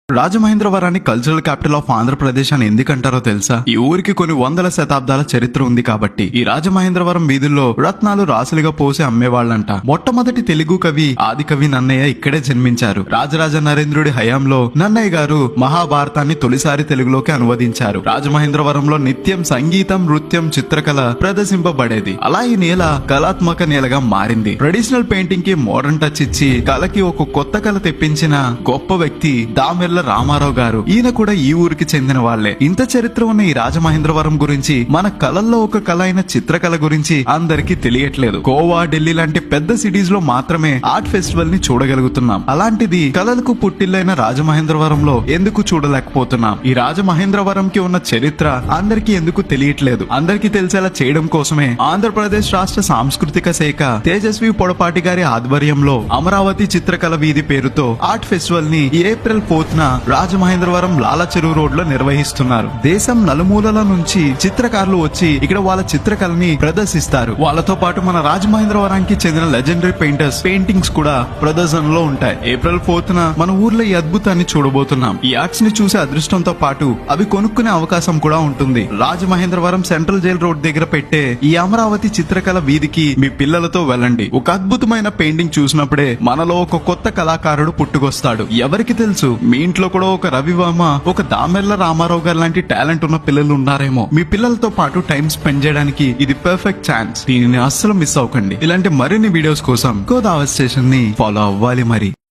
రాజమహేంద్రవరాన్ని cultural capital of Andhra Pradesh అని ఎందుకంటారో తెలుసా? ఈ ఊరికి కొన్ని వందల శతాబ్దాల చరిత్ర ఉంది కాబట్టి. ఈ రాజమహేంద్రవరం వీధుల్లో రత్నాలు రాసులుగా పోసి అమ్మేవాళ్లంట. మొట్టమొదటి తెలుగు కవి ఆదికవి నన్నయ్య ఇక్కడే జన్మించారు. రాజరాజ నరేంద్రుడి హయాంలో నన్నయ్య గారు మహాభారతాన్ని తొలిసారి తెలుగులోకి అనువదించారు. రాజమహేంద్రవరంలో నిత్యం సంగీతం, నృత్యం, చిత్రకళ ప్రదర్శింపబడేది. అలా ఈ నేల కళాత్మక నేలగా మారింది. ట్రెడిషనల్ పెయింటింగ్ కి మోడర్న్ టచ్ ఇచ్చి కళకి ఒక కొత్త కళ తెప్పించిన గొప్ప వ్యక్తి దామెర్ల రామారావు గారు. ఈయన కూడా ఈ ఊరికి చెందిన వాళ్లే. ఇంత చరిత్ర ఉన్న ఈ రాజమహేంద్రవరం గురించి, మన కళల్లో ఒక కళ అయిన చిత్రకళ గురించి అందరికీ తెలియట్లేదు. గోవా, ఢిల్లీ లాంటి పెద్ద సిటీస్ లో మాత్రమే ఆర్ట్ ఫెస్టివల్ ని చూడగలుగుతున్నాం. అలాంటిది కళలకు పుట్టిల్లైన రాజమహేంద్రవరంలో ఎందుకు చూడలేకపోతున్నాం? ఈ రాజమహేంద్రవరం కి ఉన్న చరిత్ర అందరికీ ఎందుకు తెలియట్లేదు? అందరికీ తెలిసేలా చేయడం కోసమే ఆంధ్రప్రదేశ్ రాష్ట్ర సాంస్కృతిక శాఖ తేజస్వి పొడపాటి గారి ఆధ్వర్యంలో అమరావతి చిత్రకళ వీధి పేరుతో ఆర్ట్ ఫెస్టివల్ ని ఏప్రిల్ 4న రాజమహేంద్రవరం లాలా చెరువు రోడ్ లో నిర్వహిస్తున్నారు. దేశం నలుమూలల నుంచి చిత్రకారులు వచ్చి ఇక్కడ వాళ్ళ చిత్రకళని ప్రదర్శిస్తారు. వాళ్ళతో పాటు మన రాజమహేంద్రవరానికి చెందిన లెజెండరీ పెయింటర్స్ పెయింటింగ్స్ కూడా ప్రదర్శనలో ఉంటాయి. ఏప్రిల్ 4న మన ఊర్లో ఈ అద్భుతాన్ని చూడబోతున్నాం. ఈ ఆర్ట్స్ ని చూసే అదృష్టంతో పాటు అవి కొనుక్కునే అవకాశం కూడా ఉంటుంది. రాజమహేంద్రవరం సెంట్రల్ జైల్ రోడ్ దగ్గర పెట్టే ఈ అమరావతి చిత్రకళ వీధికి మీ పిల్లలతో వెళ్ళండి. ఒక అద్భుతమైన పెయింటింగ్ చూసినప్పుడే మనలో ఒక కొత్త కళాకారుడు పుట్టుకొస్తాడు. ఎవరికి తెలుసు, మీ ఇంట్లో కూడా ఒక రవివర్మ, ఒక దామెర్ల రామారావు గారు లాంటి టాలెంట్ ఉన్న పిల్లలు ఉన్నారేమో. మీ పిల్లలతో పాటు టైం స్పెండ్ చేయడానికి ఇది పర్ఫెక్ట్ ఛాన్స్. దీనిని అస్సలు మిస్ అవ్వకండి. ఇలాంటి మరిన్ని వీడియోస్ కోసం గోదావరి స్టేషన్ ని ఫాలో అవ్వాలి మరి.